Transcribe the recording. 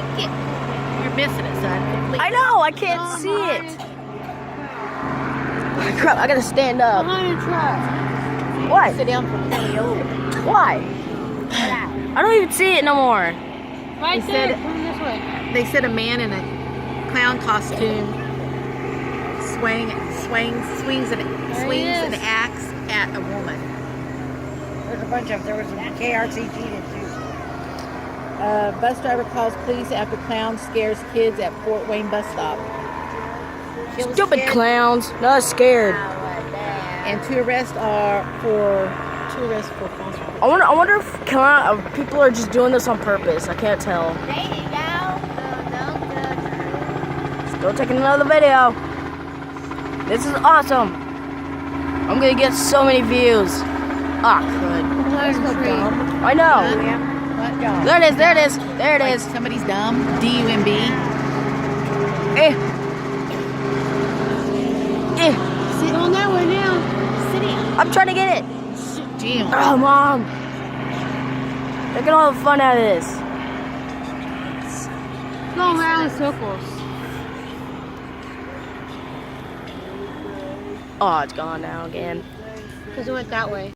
make it. You're missing it, son. Completely. I know, I can't see it. Crap, I gotta stand up. Behind the truck. Why? Sit down for plenty over. Why? I don't even see it no more. Right He there. said- Come this way. They said a man in a clown costume swings an is. axe at a woman. There's a bunch of there was a KRCG too. Bus driver calls police after clown scares kids at Fort Wayne bus stop. Stupid clowns. Not scared. And two arrests for false arrest. I wonder if people are just doing this on purpose. I can't tell. There you go. Still taking another video. This is awesome. I'm gonna get so many views. Ah, good. I know. What dog? There it is. There it is. There it Like is. somebody's dumb. D-U-M-B. Eh. Eh. Going that way now. I'm trying to get it. Jim. Oh, Mom. Look at all the fun out of this. Going around in circles. Oh, it's gone now again. Because it went that way.